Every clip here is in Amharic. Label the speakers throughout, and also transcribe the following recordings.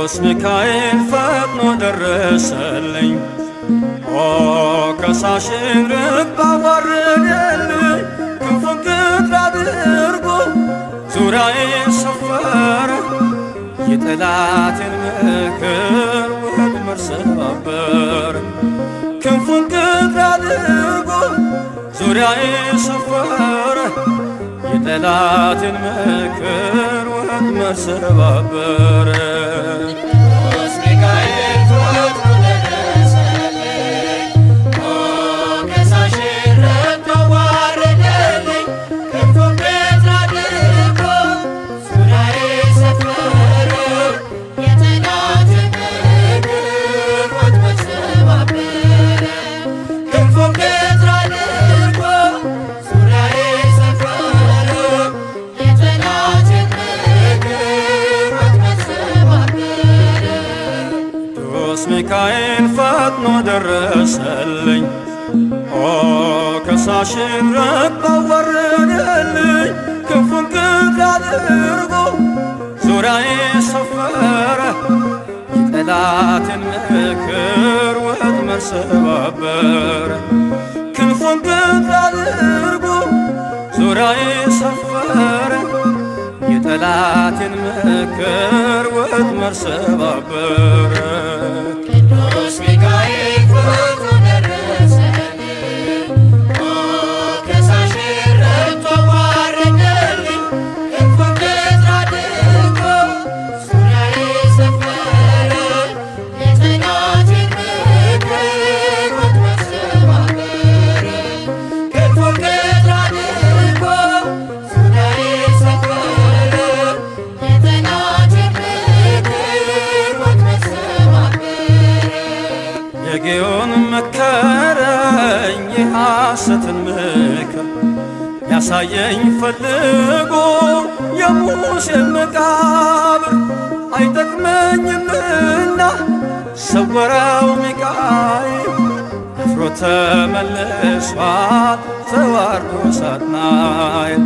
Speaker 1: ቅዱስ ሚካኤል ፈጥኖ ደረሰልኝ። ኦ ከሳሽን ርግብ አዋረደልኝ። ክንፉን ቅጥር አድርጎ ዙሪያዬን ሰፈረ። የጠላቴን ምክር ወጥመድ ሰባበረ። ክንፉን ቅጥር አድርጎ ዙሪያዬን ሰፈረ። የጠላቴን ምክር ወጥመድ ሰባበረ። ቅዱስ ሚካኤል ፈጥኖ ደረሰልኝ። ኦ ከሳሽን ርግብ አዋረደልኝ። ክንፉን ቅጥር አድርጎ ዙሪያዬን ሰፈረ። የጠላቴን ምክር ወጥመድ ሰባበረ። ክንፉን ቅጥር አድርጎ ዙሪያዬን ሰፈረ። የጠላቴን ምክር ወጥመድ ሰባበረ። ቅዱስ ሚካኤል ፈጥኖ ደረሰልኝ። ኦ ከሳሽን ርግብ አዋረደልኝ። ክንፉን ቅጥር አድርጎ ዙሪያዬን ሰፈረ። የጠላቴን ምክር ወጥመድ ሰባበረ። ክንፉን ቅጥር አድርጎ ዙሪያዬን ሰፈረ። የጠላቴን ምክር ወጥመድ ሰባበረ። ቅዱስ ሚካኤል ፈጥኖ ደረሰልኝ። ኦ ከሳሽን ርግብ አዋረደልኝ። ክንፉን ቅጥር አድርጎ ዙሪያዬን ሰፈረ። የጠላቴን ምክር ወጥመድ ሰባበረ። ክንፉን ቅጥር አድርጎ ዙሪያዬን ሰፈረ። የጠላቴን ምክር ወጥመድ ሰባበረ። የጌዮን መከረኝ የሐሰትን ምክር ያሳየኝ ፈልጎ የሙሴን መቃብር አይጠቅመኝምና ሰወረው ሚካኤል። አፍሮ ተመልሷል ተዋርዶ ሳጥናኤል።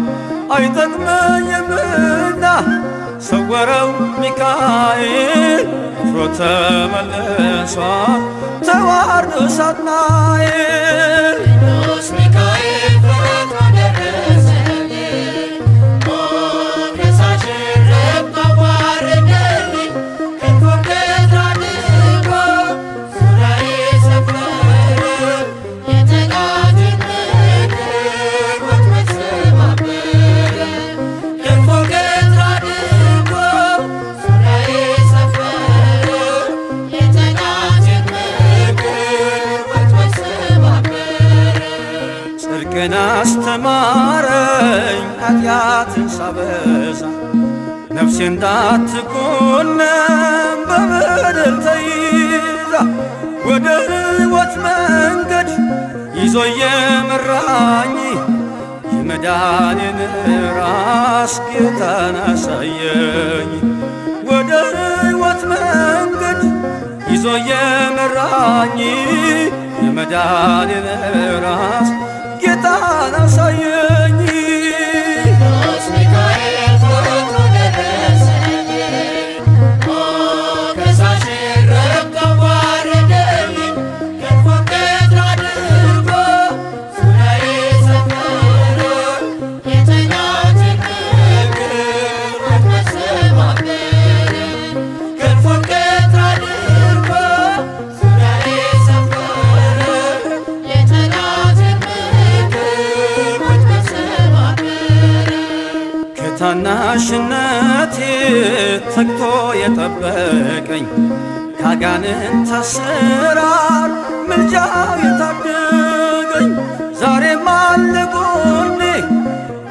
Speaker 1: አይጠቅመኝምና ሰወረው ሚካኤል። አፍሮ ተመልሷል ተዋርዶ ሳጥናኤል። ቅዱስ ሚካኤል ፈጥኖ ደረሰልኝ። ኦ ከሳሽን ርግብ አዋረደልኝ። ክንፉን ቅጥር አድርጎ ዙሪያዬን ሰፈረ። የጠላቴን ምክር ወጥመድ ሰባበረ። ክንፉን ቅጥር አድርጎ ዙሪያዬን ሰፈረ። የጠላቴን ምክር ወጥመድ ሰባበረ። ጽድቅን አስተማረኝ ኃጢአትን ሳበዛ። ነፍሴ እንዳትኮነን በበደል ተይዛ። ወደ ሕይወት መንገድ ይዞ የመራኝ የመዳኔን ራስ ጌታን አሳየኝ። ወደ ሕይወት መንገድ ይዞ የመራኝ የመዳኔን ራስ ጌታን አሳየኝ። ቅዱስ ሚካኤል ፈጥኖ ደረሰልኝ። ኦ ከሳሽን ርግብ አዋረደልኝ። ክንፉን ቅጥር አድርጎ ዙሪያዬን ሰፈረ። የጠላቴን ምክር ወጥመድ ሰባበረ። ክንፉን ቅጥር አድርጎ ዙሪያዬን ሰፈረ። የጠላቴን ምክር ወጥመድ ሰባበረ። ከታናሽነቴ ተግቶ የጠበቀኝ ከአጋንንት አሰራር ምልጃው የታደገኝ ዛሬም አለ ጎኔ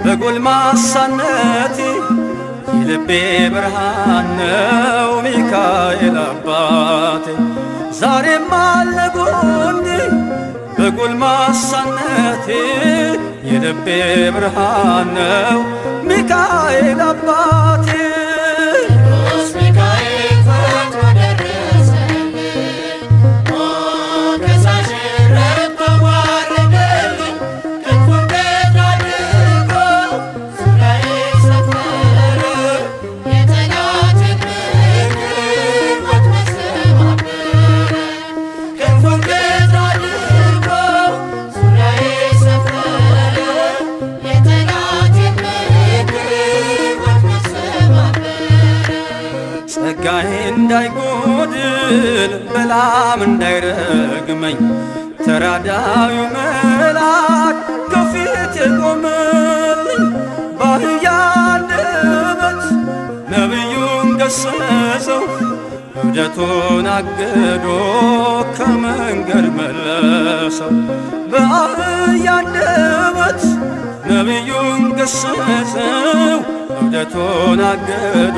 Speaker 1: በጎልማሳነቴ። የልቤ ብርሃን ነው ሚካኤል አባቴ። ዛሬም አለ ጎኔ በጎልማሳነቴ። የልቤ ብርሃን ነው ሚካኤል አባቴ። ቅዱስ ሚካኤል ፈጥኖ ደረሰልኝ። ኦ ከሳሽን ርግብ አዋረደልኝ። ክንፉን ቅጥር አድርጎ ዙሪያዬን ሰፈረ። የጠላቴን ምክር እንዳይጎድል በላም እንዳይረግመኝ ተራዳዩ መልአክ ከፊት የቆመልኝ በአህያ አንደበት ነቢዩን ገሰጸው እብደቱን አግዶ ከመንገድ መለሰው። በአህያ አንደበት ነቢዩን ገሰጸው እብደቱን አግዶ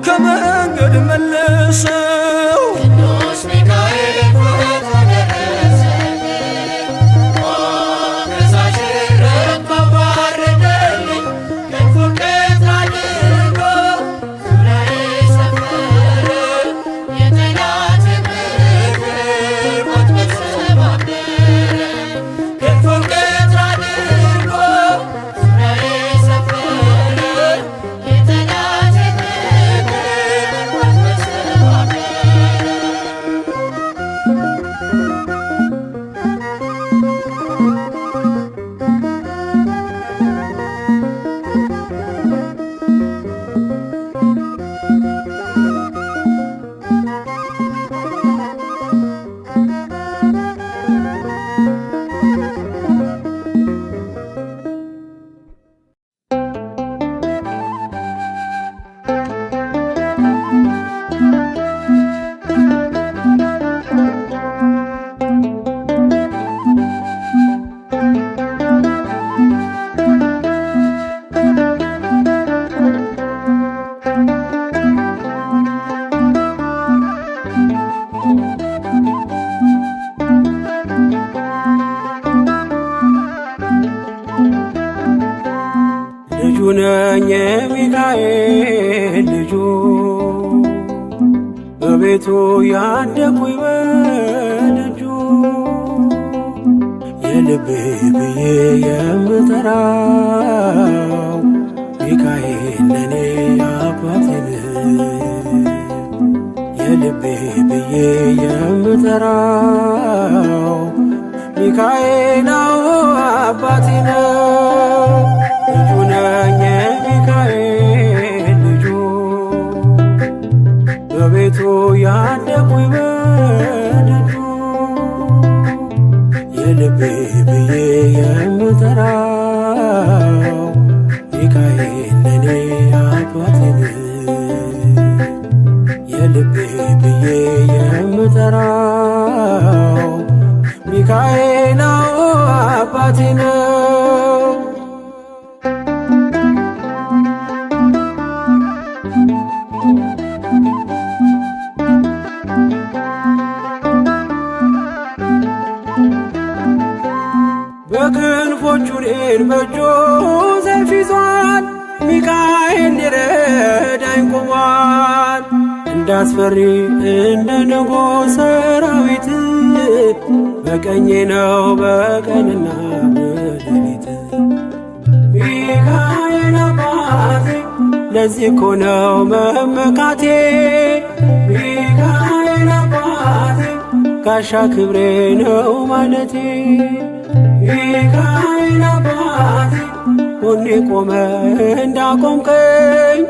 Speaker 1: ከመንገድ መለሰው።
Speaker 2: ቅዱስ ሚካኤል ፈጥኖ ደረሰልኝ፣ ከሳሽን ረግጦ ባረደልኝ። ክንፉን ቀጥ አድርጎ ዙሪያዬ ሰፈረ፣ የጠላቴን ምክር ወጥመድ ሰባበረ። ክንፉን ቀጥ አድርጎ ዙሪያዬ ሰፈረ፣ የጠላቴን ምክር ወጥመድ ሰባበረ።
Speaker 3: ልጁ ነኝ የሚካኤል ልጁ በቤቱ ያደኩኝ በደጁ የልቤ ብዬ የምጠራው ሚካኤል ለኔ አባቴ ነው። የልቤ ብዬ የምጠራው ሚካኤል አባቴ ነው። ልጁ ነኝ የሚካኤል ልጁ በቤቱ ያደኩኝ በደጁ የልቤ ብዬ የምጠራው ሚካኤል ለኔ አባቴ ነው። የልቤ ብዬ የምጠራው ሚካኤል አባቴ ነው። በክንፎቹ እኔን በእጁ ሰይፍ ይዟል፣ ሚካኤል ሊረዳኝ ቆሟል። እንዳስፈሪ እንደ ንጉሥ ሰራዊት በቀኜ ነው በቀንና በሌሊት። ሚካኤል አባቴ ለዚህ እኮ ነው መመካቴ። ሚካኤል አባቴ ጋሻ ክብሬ ነው ማለቴ። ሚካኤል አባቴ ጎኔ ቆመ እንዳቆምከኝ።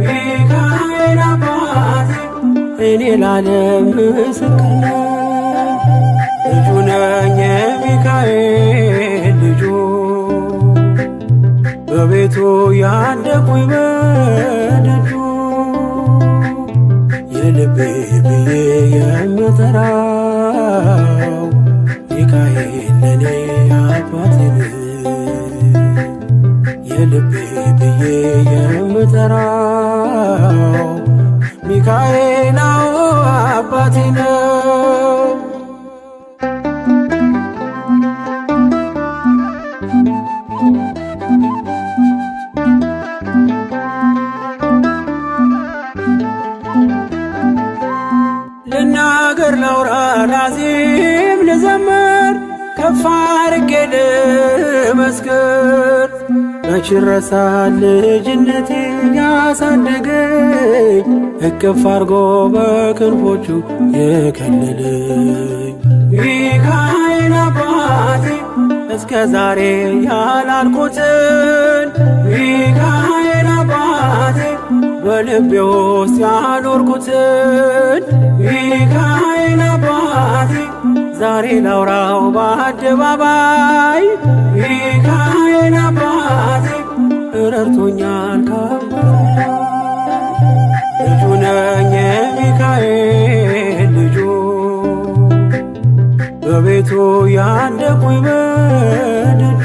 Speaker 3: ሚካኤል አባቴ እኔ ላለም ምስክር ነኝ። ልጁ ነኝ የሚካኤል ልጁ በቤቱ ያደኩኝ በደጁ የልቤ ብዬ የምጠራው ሚካኤል ለኔ አባቴ ነው። የልቤ ብዬ የምጠራው ሚካኤል አባቴ ነው። ልናገር ላውራ ላዚም ልዘምር ከፍ አድርጌ ልመስክር። መች ረሳል ልጅነቴ ያሳደገኝ እቅፍ አርጎ በክንፎቹ የከለለኝ። ሚካኤል አባቴ እስከ ዛሬ ያላልኩትን ሚካኤል አባቴ በልቤ ውስጥ ያኖርኩትን ሚካኤል አባቴ ዛሬ ላውራው በአደባባይ ሚካኤል አባቴ ረድቶኛል ከአባቴ ልጁ ነኝ የሚካኤል ልጁ በቤቱ ያደኩኝ በደጁ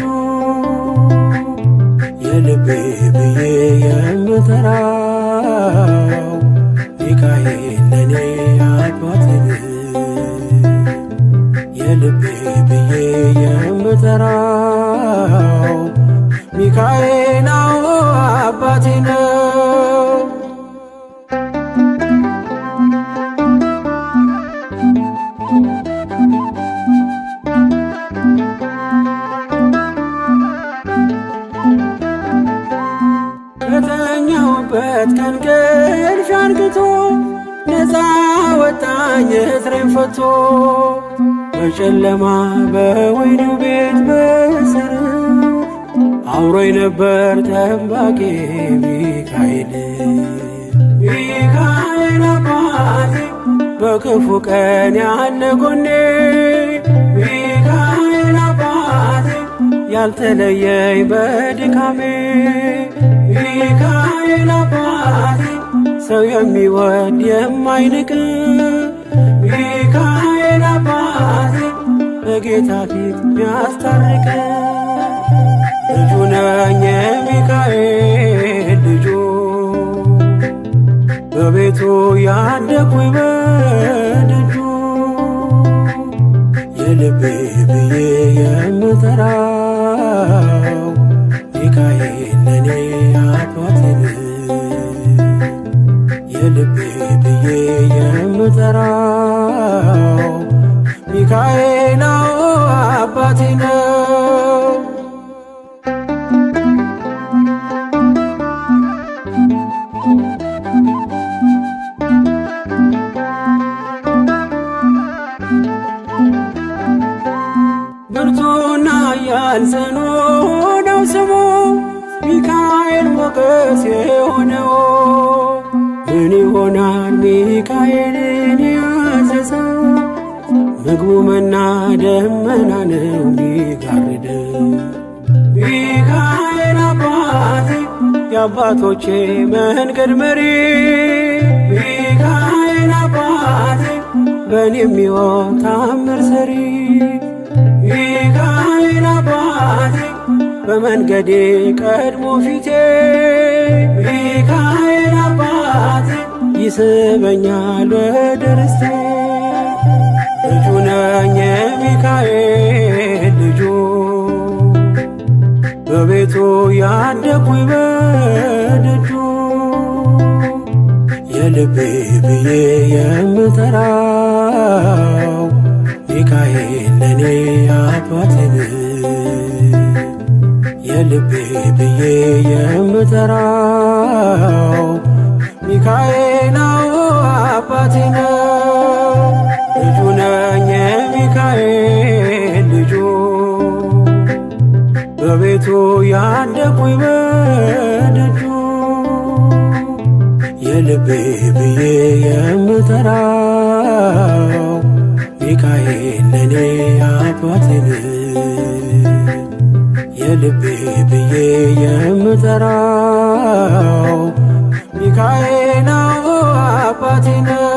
Speaker 3: የልቤ ብዬ የምጠራው ሚካኤል ለኔ አባቴ የልቤ ብዬ የምጠራው ሚካኤል አባቴ ነው። ከተኛሁበት ከእንቅልፍ አንቅቶ ነፃ ወጣኝ እስሬን ፈቶ በጨለማ በወህኒው ቤት በእስር አብሮኝ ነበር ጠባቂ ሚካኤል ሚካኤል አባቴ በክፉ ቀን ያለ ጎኔ ሚካኤል አባቴ ያልተለየኝ በድካሜ ሚካኤል አባቴ ሰው የሚወድ የማይንቅ ሚካኤል አባቴ በጌታ ፊት ሚያስታርቅ ልጁ ነኝ የሚካኤል ልጁ በቤቱ ያደኩኝ በደጁ የልቤ ብዬ የምጠራው ሚካኤል ለኔ አባቴ የልቤ ብዬ የምጠራው ሚካኤል አባቴ ነው። ብርቱና ኃያል ጽኑ ነው ስሙ ሚካኤል ሞገስ የሆነው ምን ይሆናል ሚካኤልን ያዘዘው ምግቡ መና ደመና ነው ሚጋርደው ሚካኤል አባቴ የአባቶቼ መንገድ መሪ ሚካኤል አባቴ በእኔ የሚሆን ታምር ሰሪ ሚካኤል አባቴ በመንገዴ ቀድሞ ፊቴ ሚካኤል አባቴ ይስበኛል ወደ ርስቴ ልጁ ነኝ የሚካኤል ልጁ በቤቱ ያደኩኝ በደጁ የልቤ ብዬ የምጠራው ሚካኤል ለኔ አባቴ የልቤ ብዬ የምጠራው ሚካኤል አባቴ ነው። ልጁ ነኝ የሚካኤል ልጁ በቤቱ ያደኩኝ በደጁ የልቤ ብዬ የምጠራው ሚካኤል ለኔ አባቴ የልቤ ብዬ የምጠራው ሚካኤል አባቴ ነው።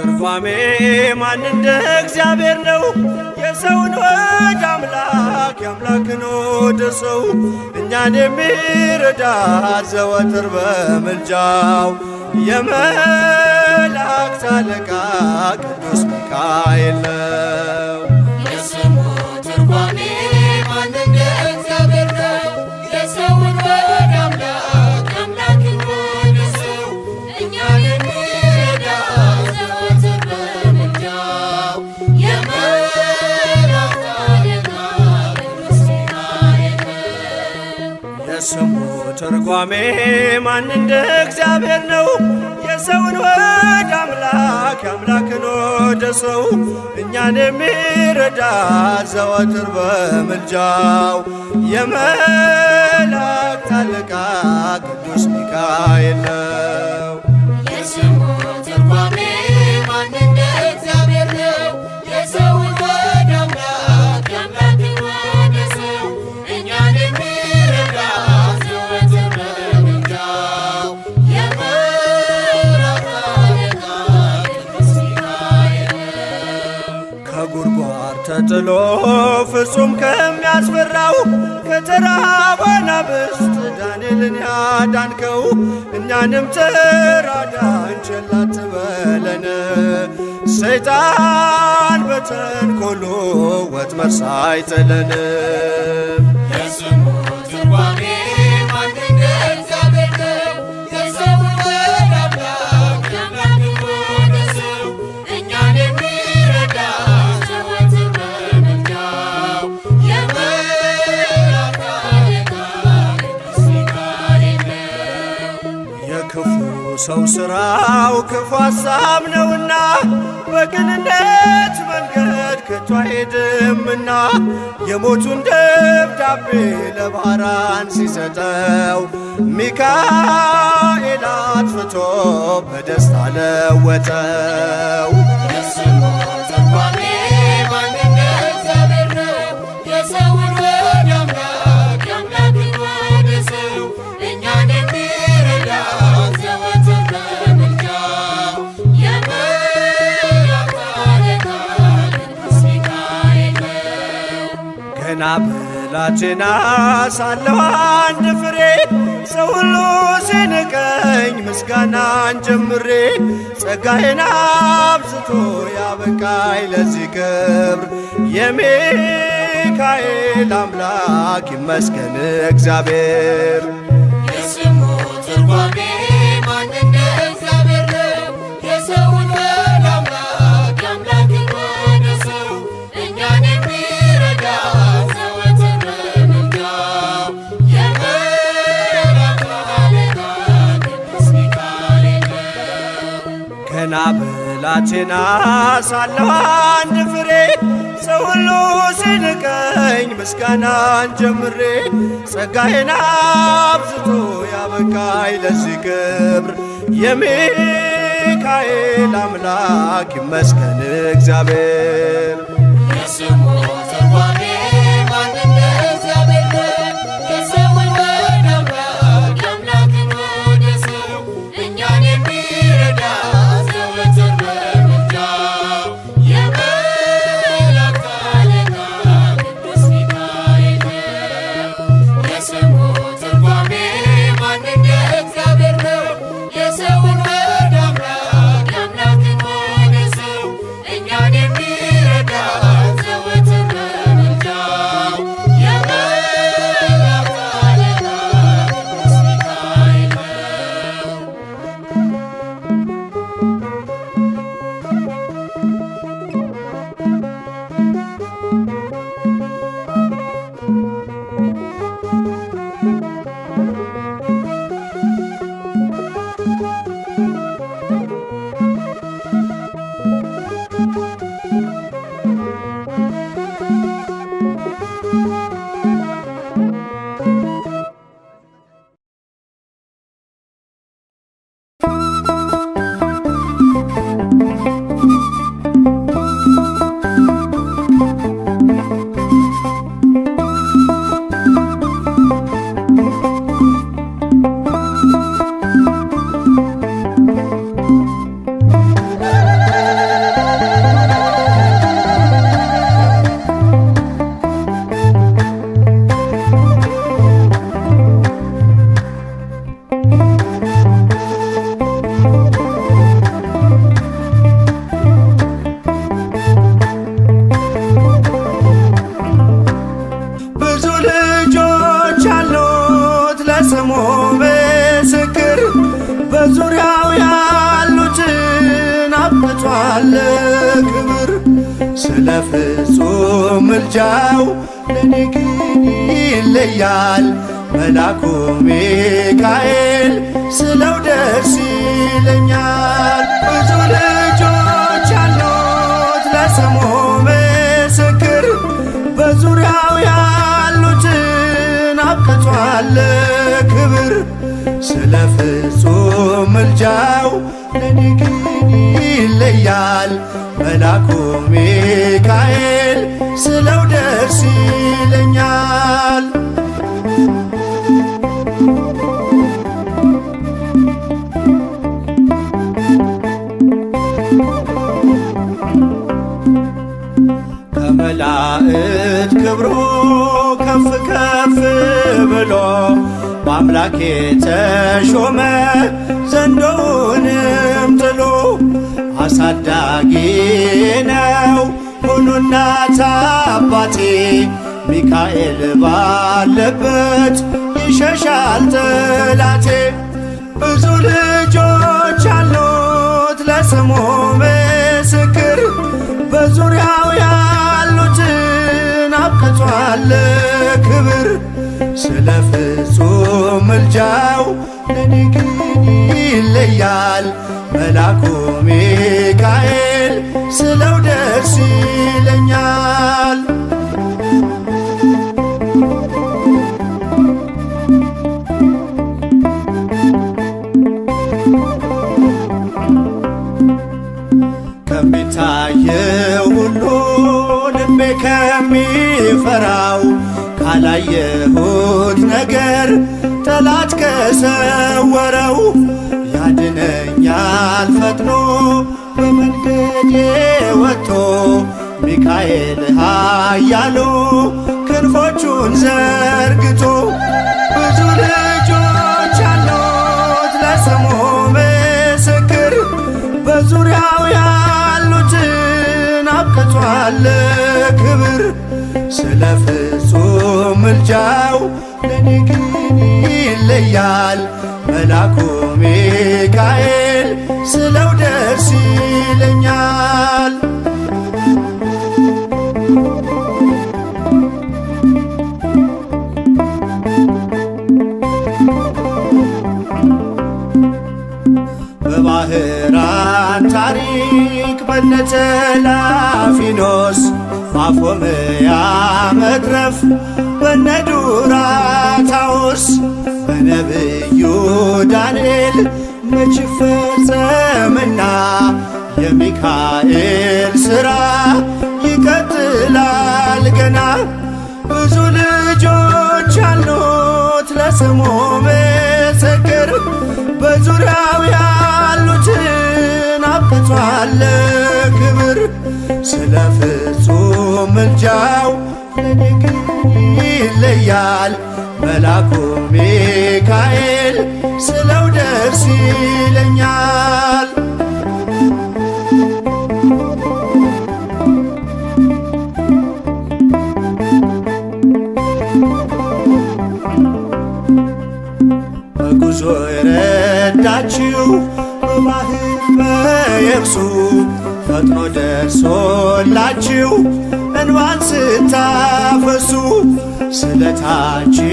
Speaker 1: ትርጓሜ ማን እንደ እግዚአብሔር ነው? የሰውን ወደ አምላክ የአምላክን ወደ ሰው እኛን የሚረዳ ዘወትር በምልጃው የመላእክት አለቃ ቅዱስ ሚካኤል ነው።
Speaker 2: የስሙ ትርጓሜ ማን እንደ እግዚአብሔር ነው? የሰውን ወደ አምላክ የአምላክን ወደ ሰው እኛን የሚረዳ ዘወትር በምልጃው የመላእክት አለቃ ቅዱስ ሚካኤል ነው።
Speaker 1: የስሙ ትርጓሜ ማን እንደ እግዚአብሔር ነው? የሰውን ወደ አምላክ የአምላክን ወደ ሰው እኛን የሚረዳ ዘወትር በምልጃው የመላእክት አለቃ ቅዱስ ሚካኤል ነው።
Speaker 2: የስሙ ትርጓሜ ማን እንደ እግዚአብሔር ነው? የሰውን ወደ አምላክ የአምላክን ወደ ሰው እኛን የሚረዳ ዘወትር በምልጃው የመላእክት አለቃ ቅዱስ ሚካኤል ነው።
Speaker 1: ከጉድጓድ ተጥሎ ፍጹም ከሚያስፈራው ከተራበ አናብስት ዳንኤልን ያዳንከው እኛንም ተራዳን ቸል አትበለን። ሰይጣን በተንኰሉ ወጥመድ ሳይጥለን
Speaker 2: የስሙ ትርጓሜ ማን እንደ እግዚአብሔር ነው? የሰውን ወደ አምላክ የአምላክን ወደ ሰው እኛን የሚረዳ ዘወትር በምልጃው የመላእክት አለቃ ቅዱስ ሚካኤል ነው።
Speaker 1: የክፉ ሰው ሥራው ክፉ ሐሳብ ነውና በቅንነት መንገድ ከቶ አይሄድምና የሞቱን ደብዳቤ ለባህራን ሲሰጠው ሚካኤል አጥፍቶ በደስታ ለወጠው።
Speaker 2: የስሙ ትርጓሜ ማን እንደ እግዚአብሔር ነው? የሰውን ወደ አምላክ የአምላክን ወደ ሰው እኛን የሚረዳ ዘወትር በምልጃው የመላእክት አለቃ ቅዱስ ሚካኤል ነው።
Speaker 1: ገና ብላቴና ሳለሁ አንድ ፍሬ ሰው ሁሉ ሲንቀኝ ምስጋናን ጀምሬ ጸጋዬን አብዝቶ ያበቃኝ ለዚህ ክብር የሚካኤል አምላክ ይመስገን እግዚአብሔር።
Speaker 2: የስሙ ትርጓሜ ማን እንደ እግዚአብሔር ነው? የሰውን ወደ አምላክ የአምላክን ወደ ሰው እኛን የሚረዳ ዘወትር በምልጃው የመላእክት አለቃ ቅዱስ ሚካኤል ነው።
Speaker 1: ገና ብላቴና ሳለሁ አንድ ፍሬ ሰው ሁሉ ሲንቀኝ ምስጋናን ጀምሬ ጸጋዬን አብዝቶ ያበቃኝ ለዚህ ክብር የሚካኤል አምላክ ይመስገን እግዚአብሔር።
Speaker 2: የስሙ ትርጓሜ ማን እንደ እግዚአብሔር ነው? የሰውን ወደ አምላክ የአምላክን ወደ ሰው እኛን የሚረዳ ዘወትር በምልጃው የመላእክት አለቃ ቅዱስ ሚካኤል ነው። የስሙ ትርጓሜ ማን እንደ እግዚአብሔር ነው? የሰውን ወደ አምላክ የአምላክን ወደ ሰው እኛን የሚረዳ ዘወትር በምልጃው
Speaker 1: በዙሪያው ያሉትን አብቅቷል ክብር። ስለ ፍጹም ምልጃው ለኔ ግን ይለያል መልአኩ ሚካኤል ስለው ደስ ይለኛል። ብዙ ልጆች አሉት ለስሙ ምስክር በዙሪያው ያሉትን አብቅቷል ክብር። ስለ ፍጹም ምልጃው ለኔ ግን ይለያል መልአኩ ሚካኤል ስለው ደስ ይለኛል። ከመላእክት ክብሩ ከፍ ከፍ ብሎ በአምላኬ ተሾመ ዘንዶውንም ጥሎ። አሳዳጊ ነው ሁሉ እናት አባቴ ሚካኤል ባለበት ይሸሻል ጠላቴ። ብዙ ልጆች አሉት ለስሙ ምስክር በዙሪያው ያሉትን አብቅቷል ክብር። ስለ ፍጹም ምልጃው ለኔ ግን ይለያል መልአኩ ሚካኤል ስለው ደስ ይለኛል። ከሚታየው ሁሉ ልቤ ከሚፈራው ካላየሁት ነገር ጠላት ከሰወረው ያድነኛል ፈጥኖ በመንገዴ ወጥቶ ሚካኤል ኃያሉ ክንፎቹን ዘርግቶ። ብዙ ልጆች አሉት ለስሙ ምስክር በዙሪያው ያሉትን አብቅቷል ክብር። ስለ ፍጹም ምልጃው ለኔ ግን ይለያል መልአኩ ሚካኤል ስለው ደስ ይለኛል። በባህራን ታሪክ በነተላፊኖስ ማፎምያ መትረፍ በነዱራታውስ በነብዩ ዳንኤል መች ፈጸምና የሚካኤል ሥራ ይቀጥላል ገና። ብዙ ልጆች አሉት ለስሙ ምስክር በዙሪያው ያሉትን አብቅቷል ክብር። ስለ ፍጹም ምልጃው ለኔ ግን ይለያል መልአኩ ሚካኤል ስለው ደስ ይለኛል። በጉዞ የረዳችው በባህር በየብሱ ፈጥኖ ደርሶላችሁ እንባን ስታፈሱ ስለታችሁ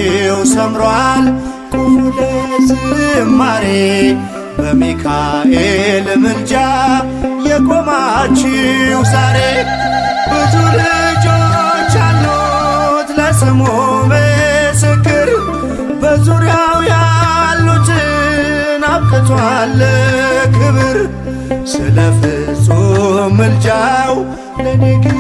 Speaker 1: ሰምሯል ቁሙ ለዝማሬ በሚካኤል ምልጃ የቆማችሁ ዛሬ። ብዙ ልጆች አሉት ለስሙ ምስክር በዙሪያው ያሉትን አብቅቷል ክብር። ስለ ፍጹም ምልጃው ለኔ ግን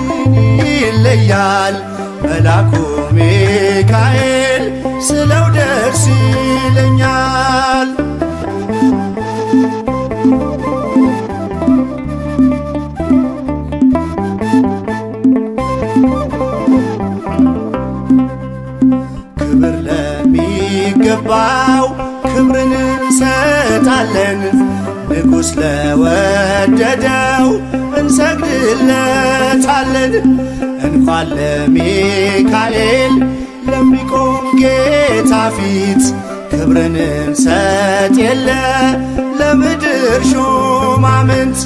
Speaker 1: ይለያል መልአኩ ሚካኤል ስለው ደስ ይለኛል። ክብር ለሚገባው ክብርን እንሰጣለን ንጉሥ ለወደደው እንሰግድለታለን። እንኳን ለሚካኤል ለሚቆም ጌታ ፊት ክብርን እንሰጥ የለ የምድር ሹማምንት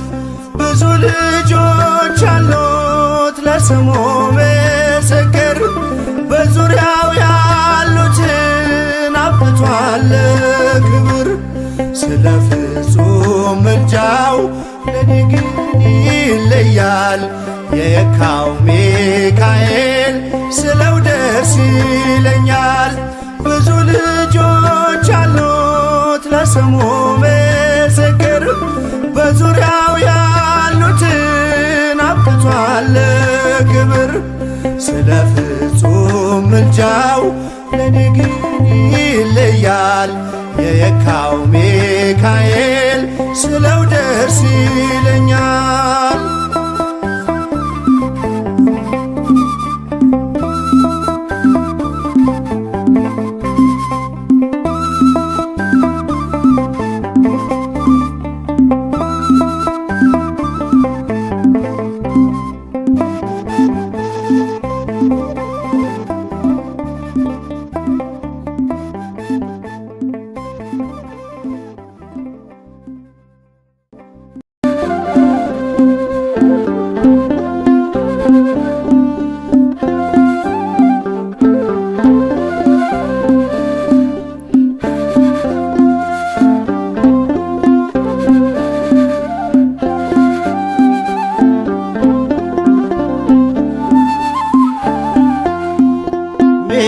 Speaker 1: ብዙ ልጆች አሉት ለስሙ ምስክር በዙሪያው ያሉትን አብቅቷል ክብር ስለ ፍጹም ምልጃው ለኔ ግን ይለያል የየካው ሚካኤል ስለው ደስ ይለኛል ብዙ ልጆች አሉት ለስሙ ምስክር በዙሪያው ያሉትን አብቅቷል ክብር ስለ ፍጹም ምልጃው ለኔ ግን ይለያል የየካው ሚካኤል ስለው ደስ ይለኛል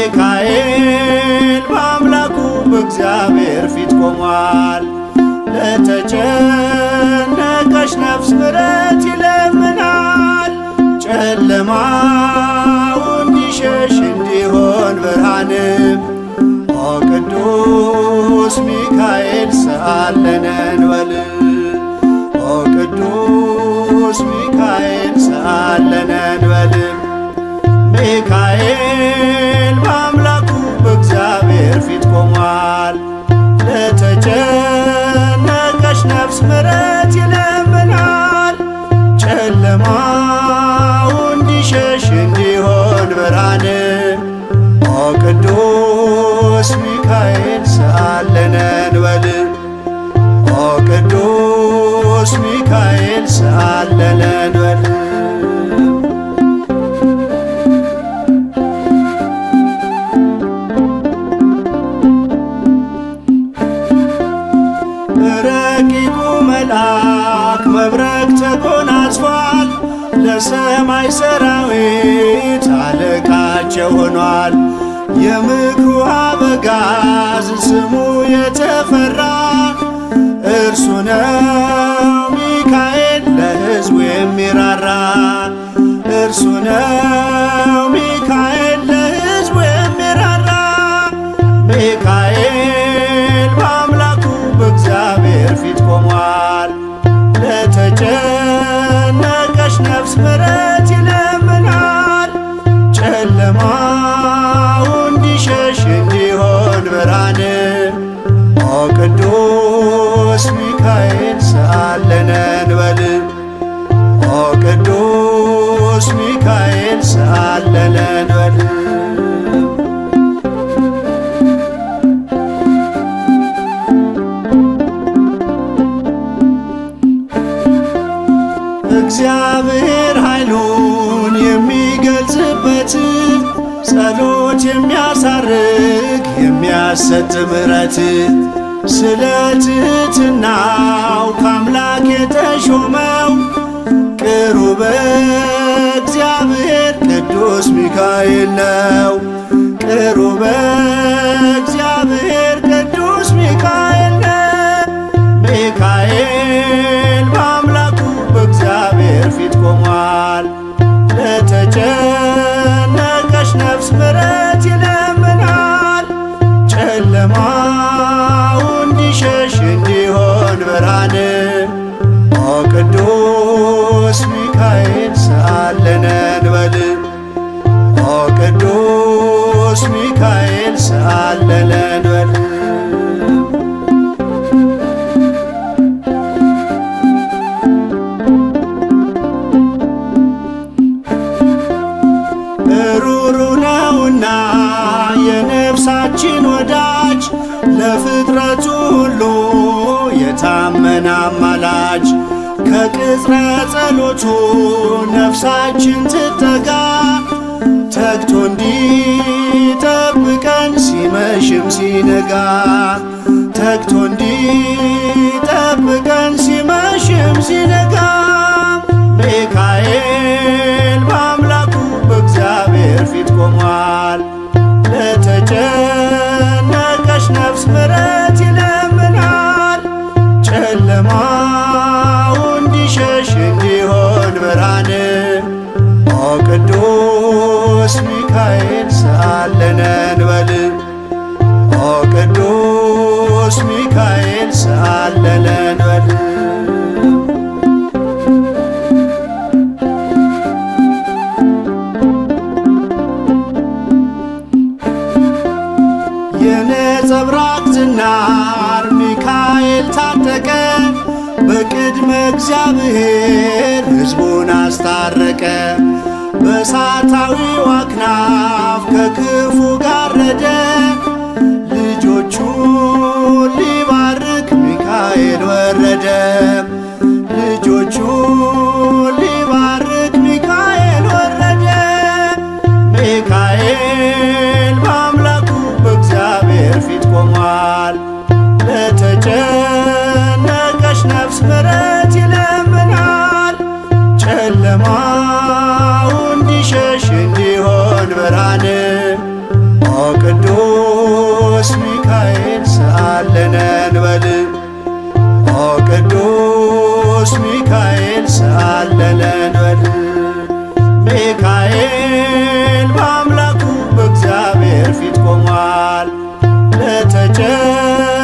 Speaker 1: ሚካኤል በአምላኩ በእግዚአብሔር ፊት ቆሟል ለተጨነቀች ነፍስ ምሕረት ይለምናል ጨለማው እንዲሸሽ እንዲሆን ብርሃንም ኦ ቅዱስ ሚካኤል ሰአለነ እንበል ኦ ቅዱስ ሚካኤል ሰአለነ እንበል ሚካኤል በአምላኩ በእግዚአብሔር ፊት ቆሟል ለተጨነቀች ነፍስ ምሕረት ይለምናል ጨለማው እንዲሸሽ እንዲሆን ብርሃንም ኦ ቅዱስ ሚካኤል ሰአለነ እንበል ኦ ቅዱስ ሚካኤል ሰአለነ እንበል ረቂቁ መልአክ መብረቅ ተጎናጽፏል ለሰማይ ሰራዊት አለቃቸው ሆኗል የምክሩ አበጋዝ ስሙ የተፈራ እርሱ ነው ሚካኤል ለሕዝቡ የሚራራ እርሱ ነው ሚካኤል ለሕዝቡ የሚራራ ሚካኤል በአምላኩ በእግዚአብሔር ፊት ቆሟል ለተጨነቀች ነፍስ ምሕረት ይለምናል ጨለማው እንዲሸሽ እንዲሆን ብርሃንም ኦ ቅዱስ ሚካኤል ሰአለነ እንበል ኦ ቅዱስ ሚካኤል ሰአለነ እንበል እግዚአብሔር ኃይሉን የሚገልጽበት ጸሎት የሚያሳርግ የሚያሰጥ ምሕረት ስለ ትሕትናው ከአምላክ የተሾመው ቅሩበ እግዚአብሔር ቅዱስ ሚካኤል ነው ቅሩበ እግዚአብሔር ቅዱስ ሚካኤል ነው ሚካኤል በአምላኩ በእግዚአብሔር ፊት ቆሟል ለተጨነቀች ነፍስ ምሕረት ይለምናል ጨለማው እንዲሸሽ እንዲሆን ብርሃንም ኦ ቅዱስ ሚካኤል ሰአለነ እንበል ኦ ቅዱስ ሚካኤል ሰአለነ እንበል ሩሩ ነውና የነፍሳችን ወዳጅ ለፍጥረቱ ሁሉ የታመነ አማላጅ ከቅጽረ ጸሎቱ ነፍሳችን ትጠጋ ተግቶ እንዲጠብቀን ሲመሽም ሲነጋ ተግቶ እንዲጠብቀን ሲመሽም ሲነጋ ሚካኤል በአምላኩ በእግዚአብሔር ፊት ቆሟል። ለተጨነቀች ነፍስ ምሕረት ይለምናል። ጨለማው እንዲሸሽ እንዲሆን ብርሃን ኦ ቅዱስ ሚካኤል ሰአለነ እንበል ኦ ቅዱስ ሚካኤል ሰአለነ እንበል። የነጸብራቅ ዝናር ሚካኤል ታጠቀ በቅድመ እግዚአብሔር ሕዝቡን አስታረቀ። በእሳታዊው አክናፍ ከክፉ ጋረደ ልጆቹን ሊባርክ ሚካኤል ወረደ። ልጆቹን ሊባርክ ሚካኤል ወረደ። ሚካኤል በአምላኩ በእግዚአብሔር ፊት ቆሟል። ለተጨነቀች ነፍስ ምሕረት ይለምናል። ጨለማው እንዲሸሽ እንዲሆን ብርሃን ኦ ቅዱስ ሚካኤል ሰአለነ እንበል ኦ ቅዱስ ሚካኤል ሰአለነ እንበል። ሚካኤል በአምላኩ በእግዚአብሔር ፊት ቆሟል። ለተጨነቀች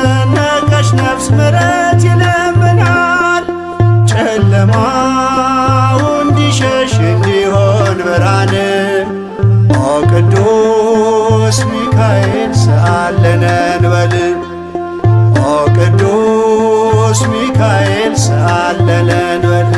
Speaker 1: ነፍስ ምሕረት ይለምናል። ጨለማው እንዲሸሽ እንዲሆን ብርሃን ኦ ቅዱስ ሚካኤል ሰአለነ እንበል ኦ ቅዱስ ሚካኤል ሰአለነ እንበል።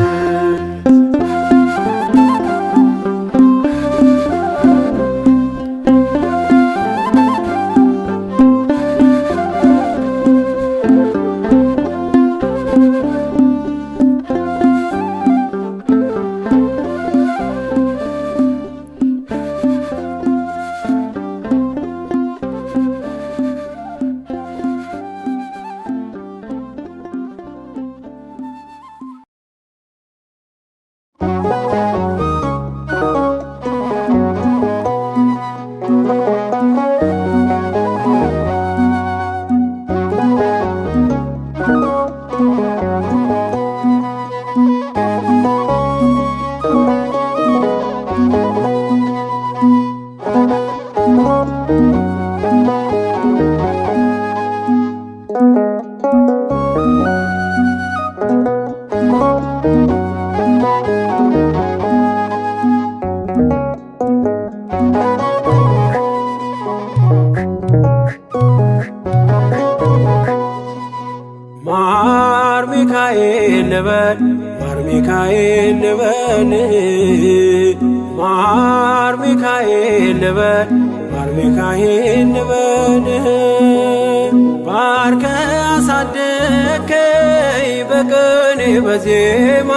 Speaker 3: ማር ሚካኤል ልበል ማር ሚካኤል ልበል ማር ሚካኤል ልበል ማር ሚካኤል ልበል ባርከ አሳደከኝ በቅኔ በዜማ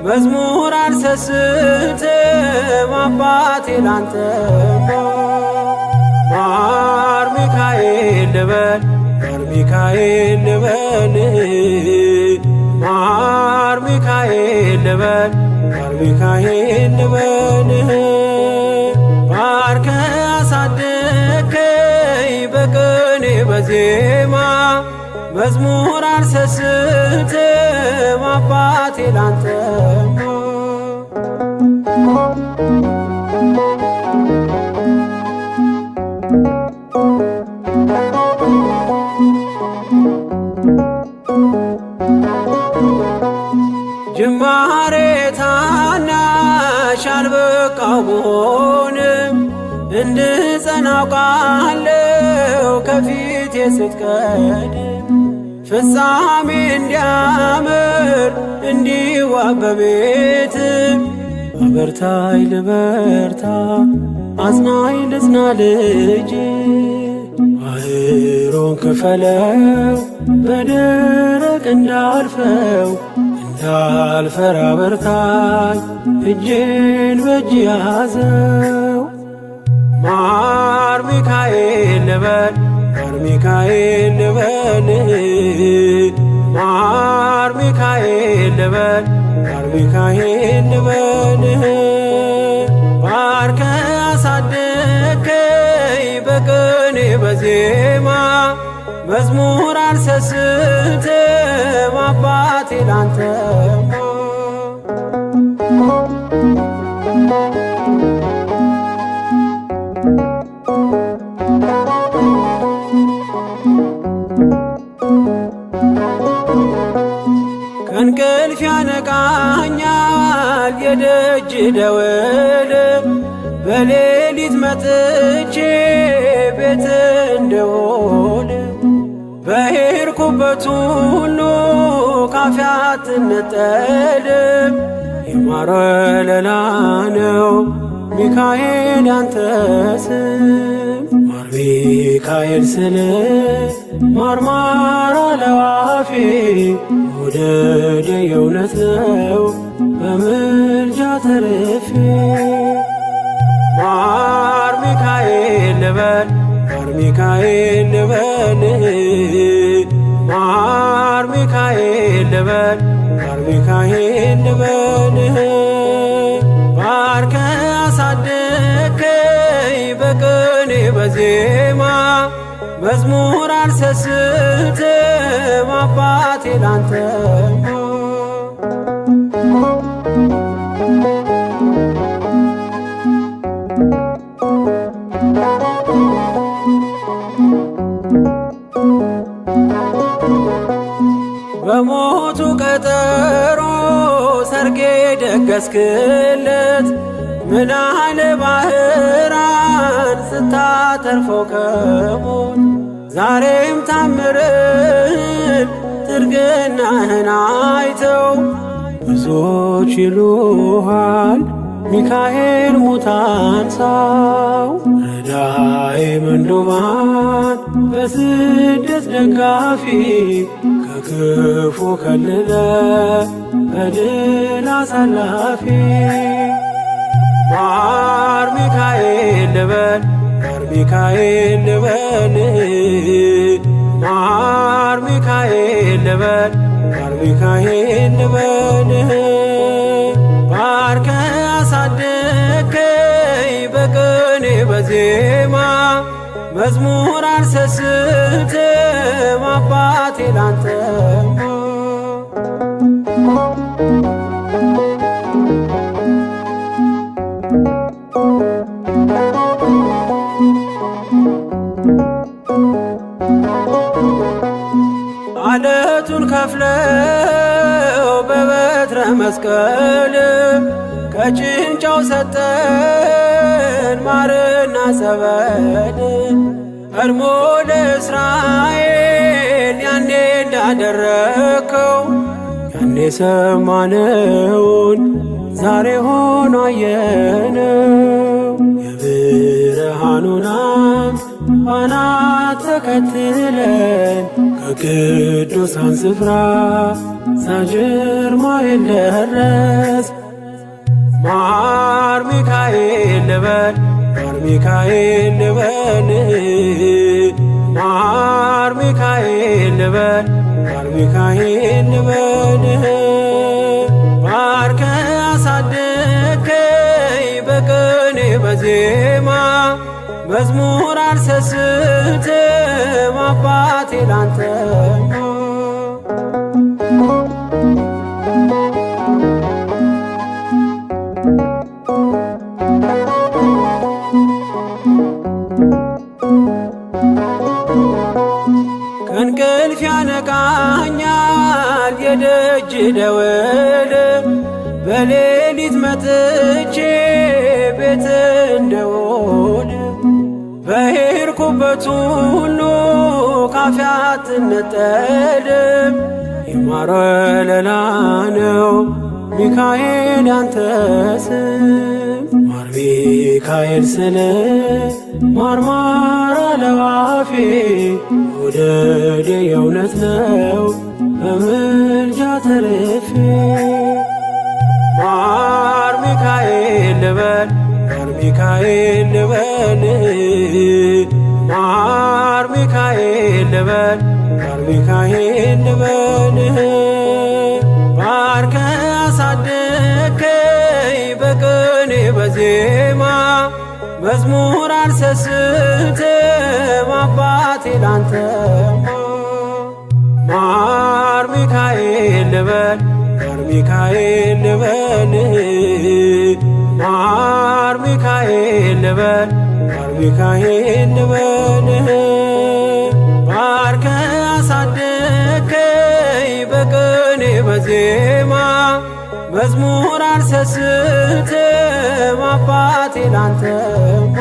Speaker 3: መዝሙር አልሰስትም አባቴ ላንተማ ማር ሚካኤል ልበል ማር ሚካኤል ልበል ማር ሚካኤል ልበል ማር ሚካኤል ልበል ባርከ አሳደከኝ በቅኔ በዜማ መዝሙር አልሰስትም አባቴ ላንተማ ጅማሬ ታናሽ አልበቃው ብሆንም እንድጸና አውቃለሁ ከፊቴ ስትቀድም ፍጻሜ እንዲያምር እንዲዋብ በቤት አበርታይ ልበርታ አጽናኝ ልጽና ልጅ ባህሩን ክፈለው በደረቅ እንዳልፈው እንዳልፈራ በርታኝ እጄን በእጅ ያዘው። ማር ሚካኤል ልበል ማር ሚካኤል ልበል ማር ሚካኤል ልበል ማር ሚካኤል ልበል ባርከ አሳደከኝ በቅኔ በዜማ መዝሙር አልሰስትም አባቴ ላንተማ። ከእንቅልፍ ያነቃኛል የደጅ ደወል በሌሊት መጥቼ ቤት እንደውል በሄድኩበት ሁሉ ካፌ አትነጠልም። የማር ወለላ ነው ሚካኤል ያንተ ስም ማር ሚካኤል ስል ማርማር አለው አፌ መውደድ የእውነት ነው በምልጃ ተርፌ። ማር ሚካኤል ልበል ማር ሚካኤል ልበል ማር ሚካኤል ልበል ማር ሚካኤል ልበል ባርከ አሳደከኝ በቅኔ በዜማ መዝሙር አልሰስትም አባቴ ላንተማ። በሞቱ ቀጠሮ ሰርጌ ደገስክለት ምናለ ባህራን ስታተርፈው ከሞት ዛሬም ታምርህን ትርግናህን አይተው ብዙዎች ይሉሃል ሚካኤል ሙታን ሳው። ረዳኤ ምንዱባን በስደት ደጋፊ ከክፉ ከልለ በድል አሳላፊ ማር ሚካኤል ልበል ማር ሚካኤል ልበል ማር ሚካኤል ልበል ማር ሚካኤል ልበል ባርከ አሳደከኝ በቅኔ በዜማ መዝሙር አልሰስትም አባቴ ላንተማ። አለቱን ከፍለው በበትረ መስቀል ከጭንጫው ሰጠን ማርና ጸበል ቀድሞ ለእስራኤል ያኔ እንዳደረከው ያኔ ሰማነውን ዛሬ ሆኖ አየነው። የብርሃኑን አምድ ፋና ተከትለን ከቅዱሳን ስፍራ ሳጅር ማይል ደረስ። ማር ሚካኤል ልበል ማር ሚካኤል ልበል ማር ሚካኤል ልበል ማር ሚካኤል ልበል ባርከ አሳደከኝ በቅኔ በዜማ መዝሙር አልሰስትም አባቴ ላንተማ። ከእንቅልፍ ያነቃኛል የደጅ ደወል በሌሊት መጥቼ ቤት እንደውል በሄድኩበት ሁሉ ካፌ አትነጠልም። የማር ወለላ ነው ሚካኤል ያንተ ስም ማር ሚካኤል ስለ ማርማር አለው አፌ መውደድ የእውነት ነው በምልጃ ተርፌ ማር ሚካኤል ልበል ማር ሚካኤል ልበል ማር ሚካኤል ልበል ማር ሚካኤል ልበል ባርከ አሳደከኝ በቅኔ በዜማ መዝሙር አልሰስትም አባቴ ላንተማ ማር ሚካኤል ልበል ማር ሚካኤል ልበል ማር ሚካኤል ልበል ማር ሚካኤል ልበል ባርከ አሳደከኝ በቅኔ በዜማ መዝሙር አልሰስትም አባቴ ላንተማ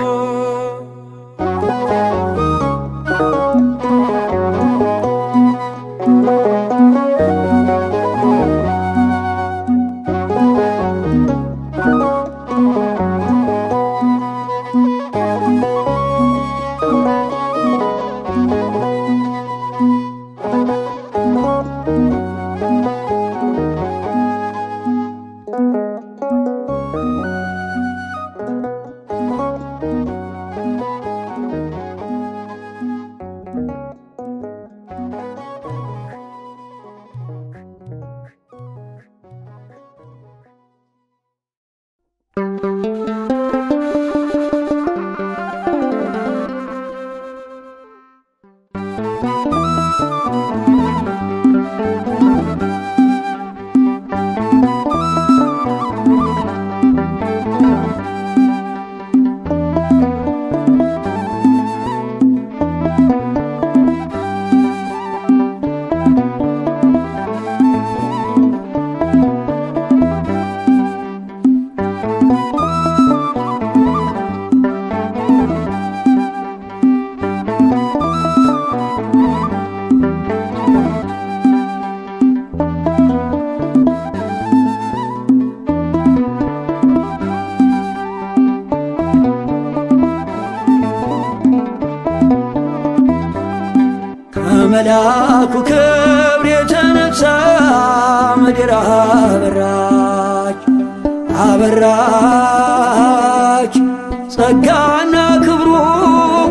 Speaker 4: ከመላኩ ክብር የተነሳ ምድር አበራች አበራች ጸጋና ክብሩ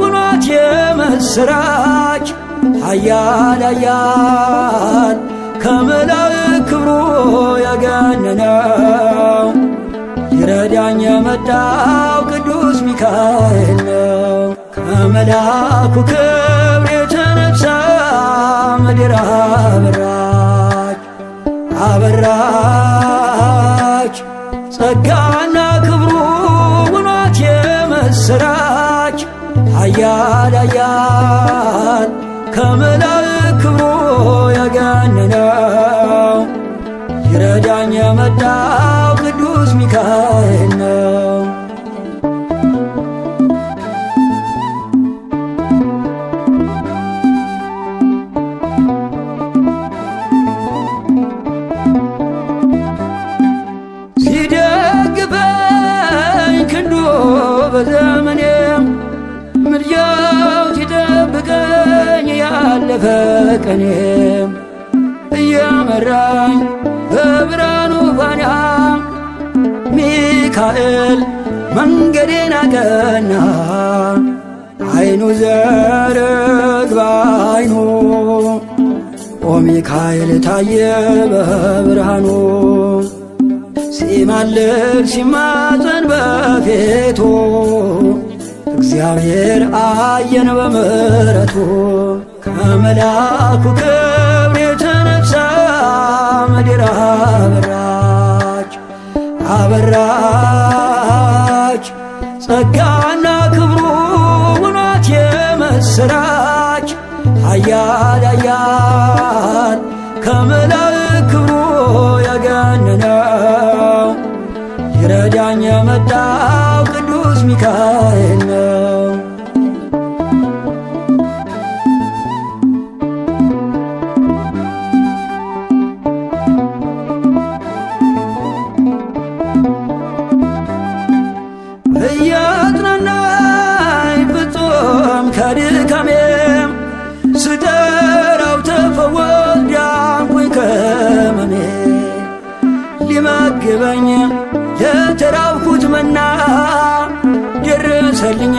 Speaker 4: ውኗት የምስራች ኃያል ኃያል ከመላእክት ክብሩ ያገነነው ይረዳኝ የመጣው ቅዱስ ሚካኤል ነው። ከመላኩ ክብር የተነሳ ምድር አበራች አበራች ጸጋና ክብሩ ውኗት የምስራች ኃያል ኃያል ከመላእክት ክብሩ ያገነነው ይረዳኝ የመጣው ቅዱስ ሚካኤል ነው። ሲደግፈኝ ክንዱ በዘመኔም ምልጃው ሲጠብቀኝ ያለፈ ቀኔም እየመራኝ በብርሃኑ ፋና ሚካኤል መንገዴን አቀና። አይኑ ዘርግ በአይኑ ኦ ሚካኤል ታየ በብርሃኑ ሲማልድ ሲማፀን በፊቱ እግዚአብሔር አየን በምሕረቱ ከመላኩ ክብር የተነሳ ምድር አበራች አበራች ጸጋና ክብሩ ውኗት የምስራች ኃያል ኃያል ከመላእክት ክብሩ ያገነነው ይረዳኝ የመጣው ቅዱስ ሚካኤል ነው። ሲመግበኝ ለተራብኩት መና ደረሰልኝ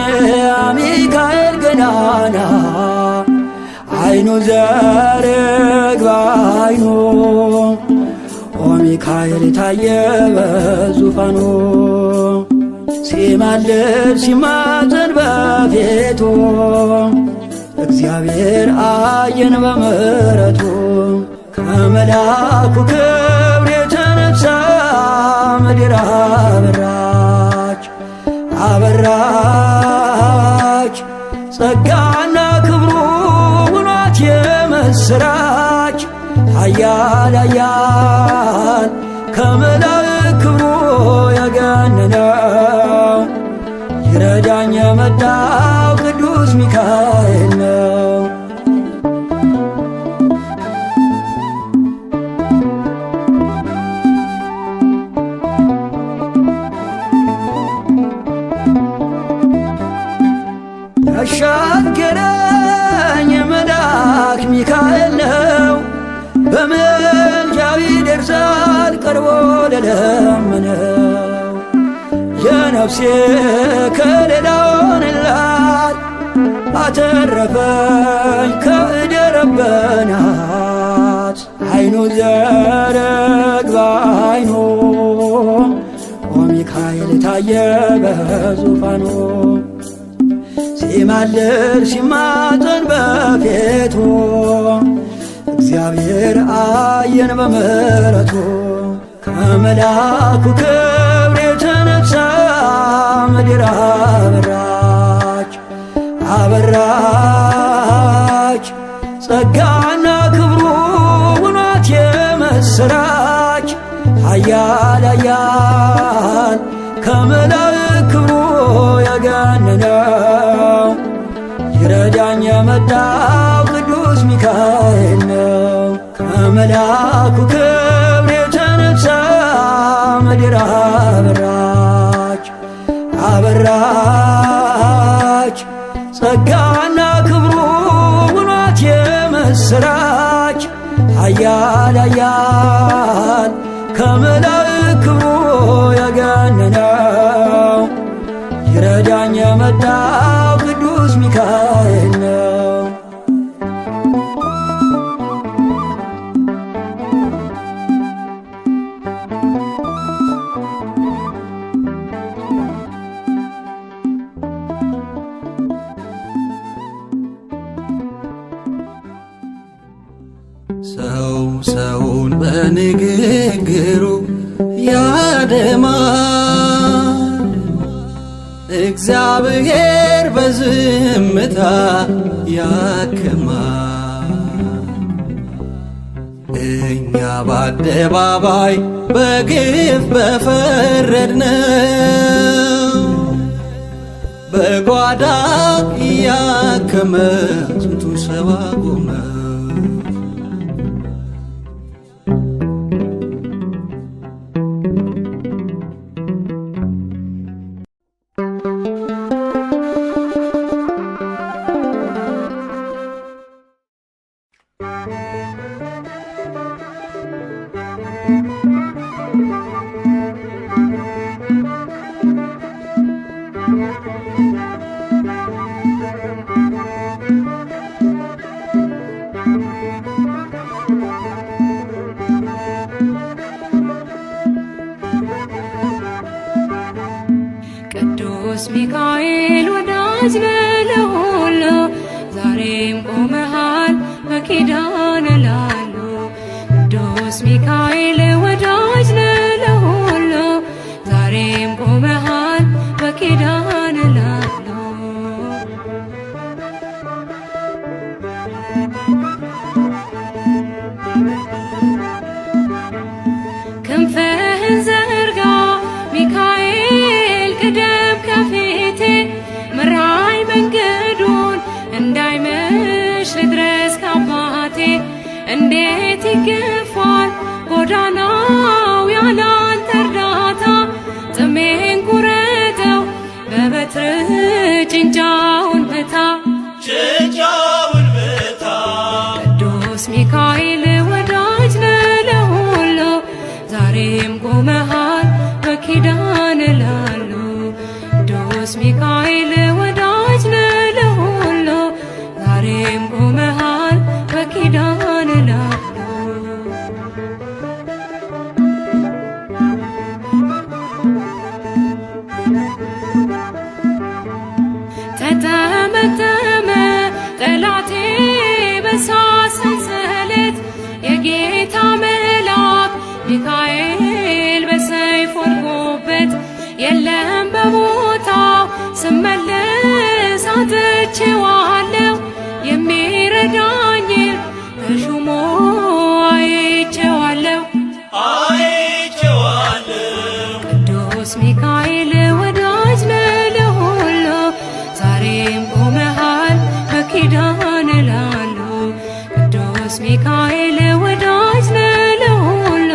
Speaker 4: ሚካኤል ገናና አይኑ ዘርግ ባይኑ ኦ ሚካኤል ታየ በዙፋኑ ሲማልድ ሲማፀን በፊቱ እግዚአብሔር አየን በምሕረቱ ከመልአኩ ክብር የተነሳ ምድር አበራች አበራች ጸጋና ክብሩ ውኗት የምስራች ኃያል ኃያል ከመላእክት ክብሩ የገነነው ይረዳኝ የመጣው ቅዱስ ሚካኤል ነው። ያሻገረኝ መልአክ ሚካኤል ነው። በምልጃው ይደርሳል ቀርቦ ለለመነው የነፍሴ ከለላ ሆነላት አተረፈኝ ከእደ ረበናት አይኑ ዘረግ ባይኑ ኦ ሚካኤል ታየ በዙፋኑ ሲማልድ ሲማፀን በፊቱ እግዚአብሔር አየን በምሕረቱ ከመልአኩ ክብር የተነሳ ምድር አበራች አበራች ጸጋና ክብሩ ውኗት የምስራች ኃያል ኃያል ከመላእክት ክብሩ የገነነው ይረዳኝ የመጣው ቅዱስ ሚካኤል ነው። ከመልአኩ ክብር የተነሳ ምድር አበራች አበራች ጸጋና ክብሩ ውኗት የምስራች ኃያል ኃያል ከመላእክት ክብሩ የገነነው ይረዳኝ የመጣው ቅዱስ ሚካኤል ነው።
Speaker 1: ሰው ሰውን በንግግሩ ያደማል፣ እግዚአብሔር በዝምታ ያክማል። እኛ በአደባባይ በግፍ በፈረድነው በጓዳ እያከመ ስንቱን ሰው አቆመ።
Speaker 2: ቅዱስ ሚካኤል ወዳጅ ነህ ለሁሉ ዛሬም ቆመሃል በኪዳን ላሉ። ቅዱስ ሚካኤል ወዳጅ ነህ ለሁሉ ዛሬም ቆመሃል በኪዳን ላሉ። ክንፍህን ዘርጋ ሚካኤል ቅደም ከፊቴ ምራይ መንገዱን እንዳይመሽ ልድረስ ካባቴ። እንዴት ይገፋል ጎዳ የጌታ መልአክ ሚካኤል በሰይፍ ወድቆበት የለም በቦታው ስመለስ አጥቼዋለሁ የሚረዳኝ ተሹሞ አይቼዋለሁ። ቅዱስ ሚካኤል ወዳጅ ነህ ለሁሉ ዛሬም ቆመሃል በኪዳን ላሉ። ቅዱስ ሚካኤል ወዳጅ ነህ ለሁሉ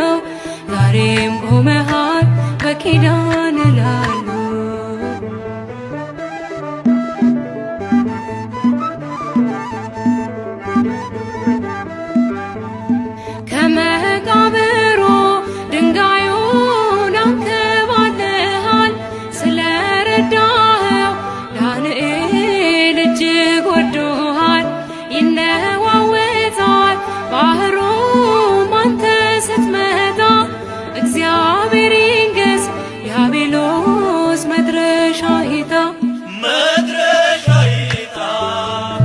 Speaker 2: ዛሬም ቆመሃል በኪዳን ላሉ። ከመቃብሩ ድንጋዩን አንከባልሃል ስለረዳኸው ዳንኤል እጅግ ወዶሃል። ይነዋወጣል ባህሩም አንተ ስትመጣ እግዚአብሔር ይንገስ ዲያብሎስ መድረሻይታ።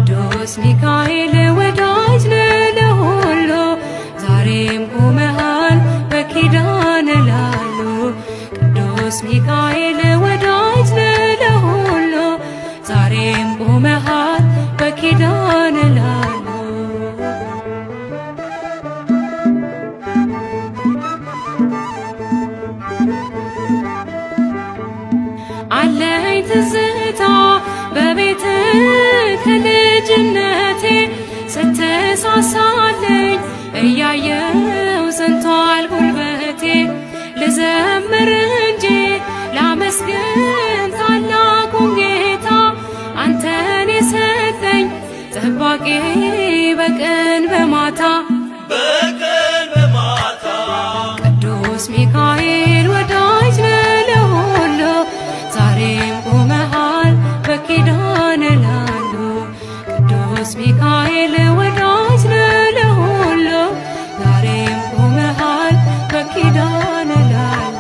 Speaker 2: ቅዱስ ሚካኤል ወዳጅ ነህ ለሁሉ ዛሬም ቆመሃል በኪዳን ላሉ። ቅዱስ ሚካኤል ወዳጅ ነህ ለሁሉ ዛሬም ቆመሃል በኪዳን ላሉ። አለኝ ትዝታ በቤት ከልጅነቴ ስትሳሳለኝ እያየው ሰንቷል ጉልበቴ። ልዘምር እንጂ ላመስግን ታላቁን ጌታ አንተን የሰጠኝ ጠባቂ በቀን በማታ። ቅዱስ ሚካኤል ወዳጅ ነህ ለሁሉ ዛሬም ቆመሃል በኪዳን ላሉ። ቅዱስ ሚካኤል ወዳጅ ነህ ለሁሉ ዛሬም ቆመሃል በኪዳን ላሉ።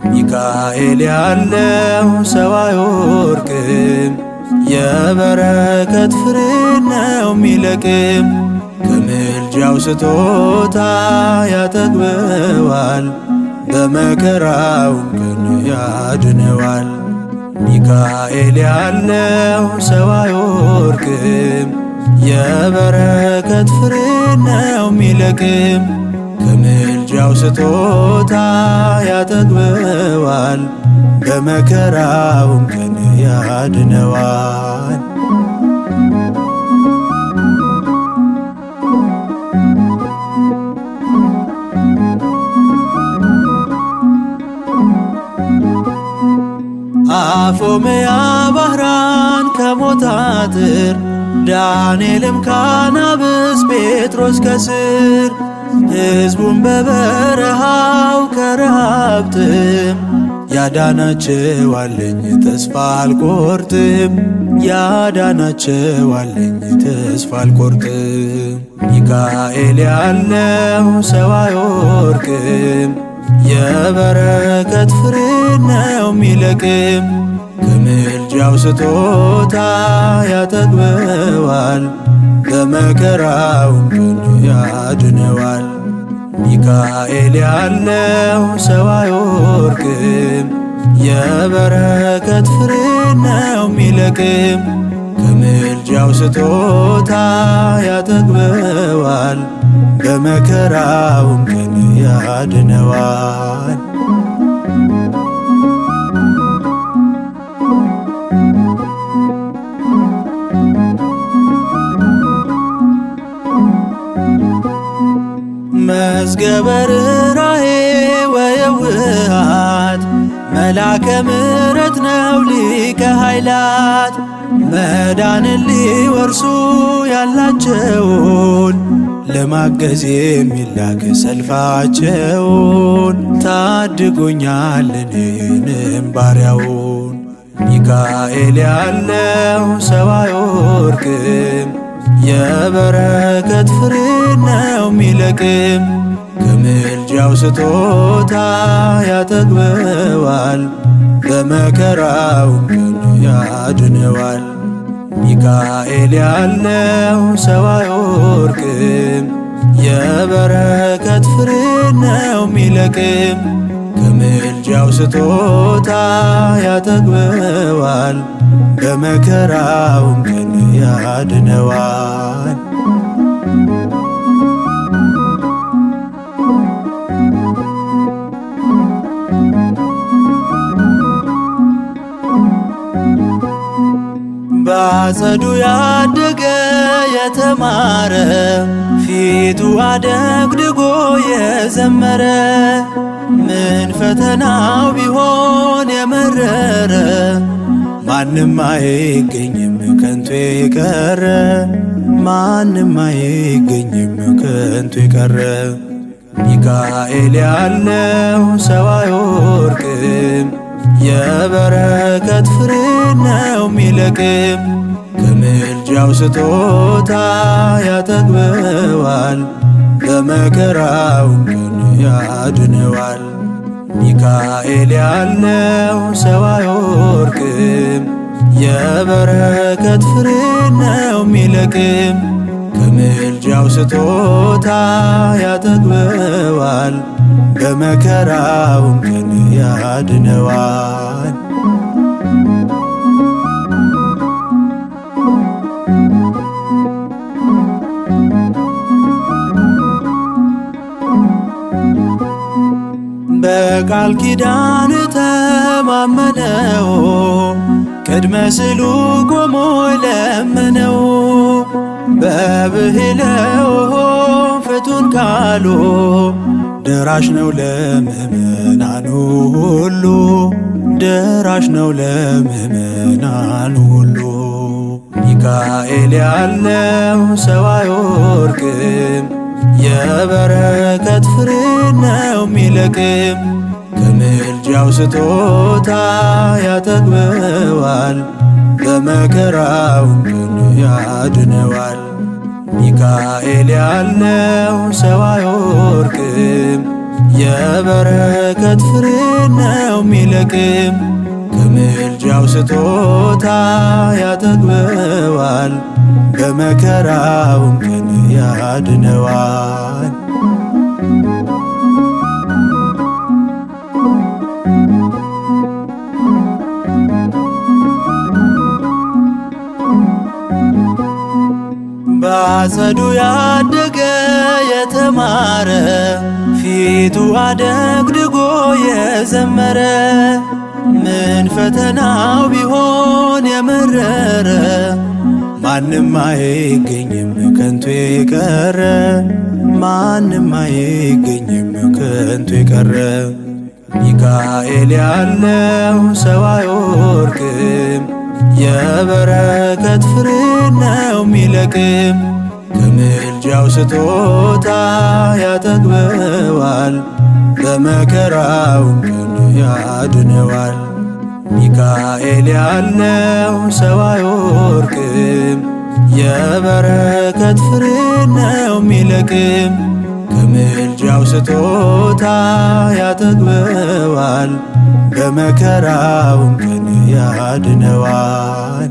Speaker 1: ሚካኤል ያለው ሰው አይወርቅም፣ የበረከት ፍሬ ነው ሚለቅም። ከምልጃው ስጦታ ያጠግበዋል፣ በመከራውም ቀን ያድነዋል። ሚካኤል ያለው ሰው አይወርቅም፣ የበረከት ፍሬ ነው ሚለቅም። ከምልጃው ስጦታ ያጠግበዋል፣ በመከራውም ቀን ያድነዋል። አፎምያ ባህራን ከሞት አጥር፣ ዳንኤልም ካናብስ ጴጥሮስ ከስር። ሕዝቡን በበረሃው ከረሃብ ጥም ያዳናቸዋለኝ ተስፋ አልቆርጥም፣ ያዳናቸዋለኝ ተስፋ አልቆርጥም። ሚካኤል ያለው ሰው አይወርቅም፣ የበረከት ፍሬ ነው ሚለቅም። ከምልጃው ስጦታ ያጠግበዋል፣ በመከራውም ቀን ያድነዋል። ሚካኤል ያለው ሰው አይወርቅም፣ የበረከት ፍሬ ነው ሚለቅም። ከምልጃው ስጦታ ያጠግበዋል፣ በመከራውም ቀን ያድነዋል። መዝገበ ርኅራኄ ወየውሃት መላከ ምሕረት ነው ሊቀ ኃይላት። መዳንን ሊወርሱ ያላቸውን ለማገዝ የሚላክ ሰልፋቸውን ታድጎኛል እኔንም ባሪያውን። ሚካኤል ያለው ሰው አይወድቅም፣ የበረከት ፍሬ ነው ሚለቅም። ከምልጃው ስጦታ ያጠግበዋል፣ በመከራውም ቀን ያድነዋል። ሚካኤል ያለው ሰው አይወድቅም፣ የበረከት ፍሬ ነው ሚለቅም። ከምልጃው ስጦታ ያጠግበዋል፣ በመከራውም ቀን ያድነዋል። በአጸዱ ያደገ የተማረ ፊቱ አደግድጎ የዘመረ ምን ፈተናው ቢሆን የመረረ ማንም አይገኝም ከንቱ የቀረ ማንም አይገኝም ከንቱ የቀረ። ሚካኤል ያለው ሰው አይወድቅም፣ የበረከት ፍሬ ነው ሚለቅም። ከምልጃው ስጦታ ያጠግበዋል፣ በመከራውም ቀን ያድነዋል። ሚካኤል ያለው ሰው አይወድቅም፣ የበረከት ፍሬ ነው ሚለቅም። ከምልጃው ስጦታ ያጠግበዋል፣ በመከራውም ቀን ያድነዋል። በቃል ኪዳን ተማመነው ቅድመ ስሉ ቆሞ ለመነው። በብህለው ፍቱን ቃሉ ደራሽ ነው ለምእመናኑ ሁሉ፣ ደራሽ ነው ለምእመናኑ ሁሉ። ሚካኤል ያለው ሰው አይወድቅም፣ የበረከት ፍሬ ነው ሚለቅም። ከምልጃው ስጦታ ያጠግበዋል፣ በመከራውም ቀን ያድነዋል። ሚካኤል ያለው ሰው አይወድቅም፣ የበረከት ፍሬ ነው ሚለቅም። ከምልጃው ስጦታ ያጠግበዋል፣ በመከራውም ቀን ያድነዋል። በአጸዱ ያደገ የተማረ ፊቱ አደግድጎ የዘመረ ምን ፈተናው ቢሆን የመረረ ማንም አይገኝም ከንቱ የቀረ ማንም አይገኝም ከንቱ የቀረ። ሚካኤል ያለው ሰው አይወድቅም፣ የበረከት ፍሬ ነው ሚለቅም። ከምልጃው ስጦታ ያጠግበዋል፣ በመከራውም ቀን ያድነዋል። ሚካኤል ያለው ሰው አይወድቅም፣ የበረከት ፍሬ ነው ሚለቅም። ከምልጃው ስጦታ ያጠግበዋል፣ በመከራውም ቀን ያድነዋል።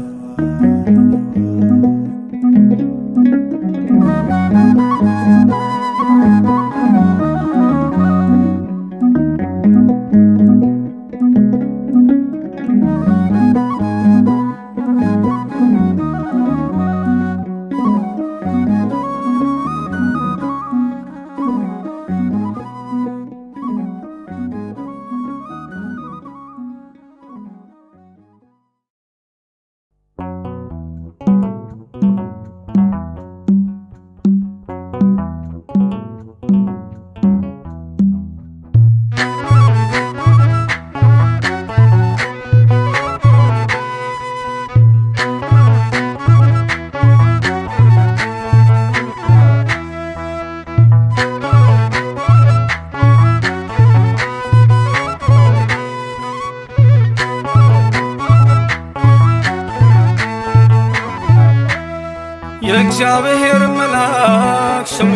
Speaker 5: የእግዚአብሔር መልአክ ስሙ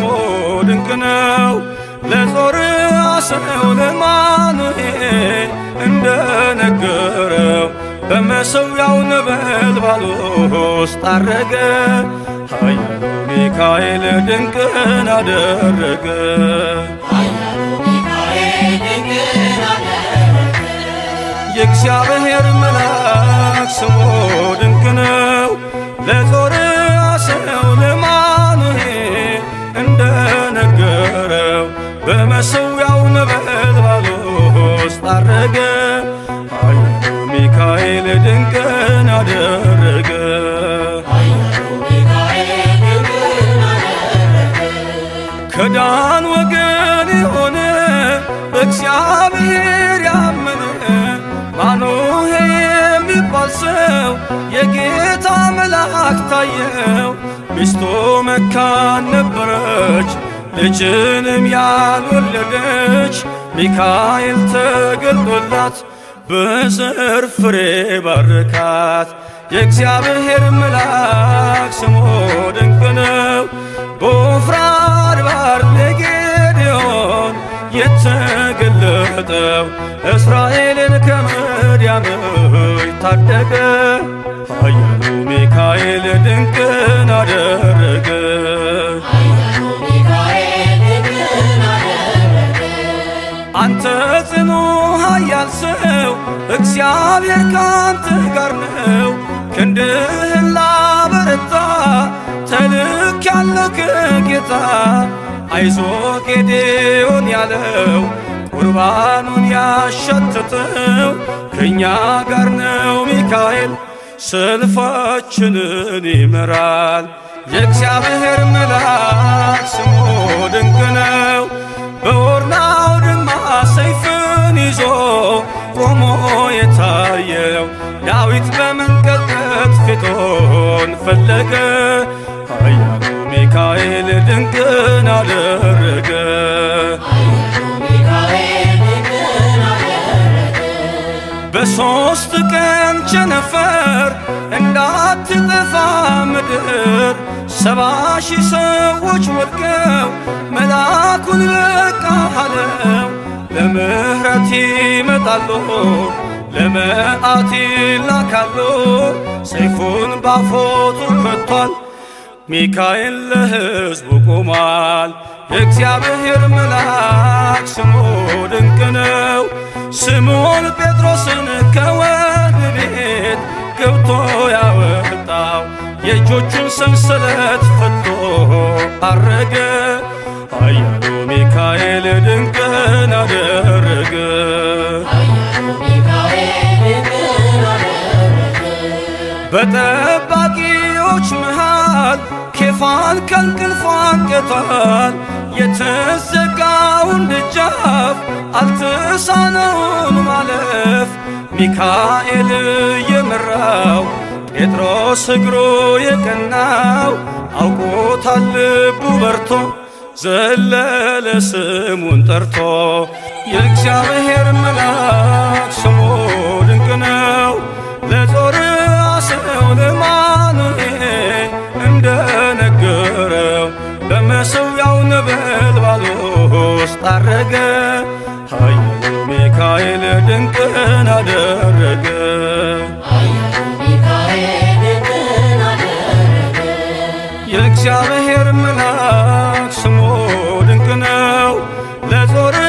Speaker 5: ድንቅ ነው። ለጾርዓ ሰው ለአማኑኤል እንደነገረው በመሠዊያው ነበልባል ውስጥ አረገ። ኃያሉ ሚካኤል ድንቅን አደረገ። የእግዚአብሔር መልአክ ስሙ ድንቅ ነው። ለጾርዓ ሰው ለአማኑኤል እንደነገረው በመሠዊያው ነበልባል ውስጥ አረገ። ኃያሉ ሚካኤል ድንቅን አደረገ። ከዳን ወገን የሆነ በእግዚአብሔር ያመነ ማኑሄ የሚባል ሰው የጌታ መልአክ ታየው። ሚስቱ መካን ነበረች፣ ልጅንም ያልወለደች። ሚካኤል ተገልጦላት በዘር ፍሬ ባረካት። የእግዚአብሔር መልአክ ስሙ ድንቅ ነው። በዖፍራ አድባር ለጌዴዎን የተገለጠው እስራኤልን ከምድያም ታደገ። ኃያሉ ሚካኤል ድንቅን አደረገ። አንተ ጽኑ ኃያል ሰው እግዚአብሔር ካንተ ጋር ነው። ክንድህን ላበረታ ተልኬአለሁ ከጌታ። አይዞ ጌዴዎን ያለው ቁርባኑን ያሸተተው ከእኛ ጋር ነው ሚካኤል ሰልፋችንን ይመራል። የእግዚአብሔር መልአክ ስሙ ድንቅ ነው። በኦርናው ድማ ሰይፍን ይዞ ቆሞ የታየው ዳዊት በመንቀጥቀጥ ፊቱን ፈለገ። ኃያሉ ሚካኤል ድንቅን አደረገ። በሦስት ቀን ቸነፈር እንዳትጠፋ ምድር 70,000 ሰዎች ወድቀው መልአኩን በቃ አለው። ለምሕረት ይመጣሉ፣ ለመዓት ይላካሉ። ሰይፉን ባፎቱ ከቷል፣ ሚካኤል ለሕዝቡ ቆሟል። የእግዚአብሔር መልአክ ስሙ ድንቅ ነው። ስምዖን ጴጥሮስን ከወህኒ ቤት ገብቶ ያወጣው የእጆቹን ሰንሰለት ፈቶ አረገ። ኃያሉ ሚካኤል ድንቅን አደረገ። በጠባቂዎች መሃል ኬፋን ከእንቅልፉ አንቅቷል። የተዘጋውን ደጃፍ አልተሳነውን ማለፍ ሚካኤል የመራው ጴጥሮስ እግሩ የቀናው አውቆታል ልቡ በርቶ ዘለለ ስሙን ጠርቶ። የእግዚአብሔር መልአክ ስሙ ድንቅ ነው። ለጾርዓ ሰው ለአማኑኤል እንደነገረው በመሠዊያው ነበልባል ውስጥ አረገ። ኃያሉ ሚካኤል ድንቅን አደረገ። የእግዚአብሔር መልአክ ስሙ ድንቅ ነው። ለጾርዓ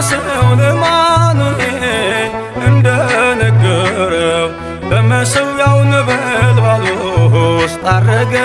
Speaker 5: ሰው ለአማኑኤል እንደነገረው በመሠዊያው ነበልባል ውስጥ አረገ።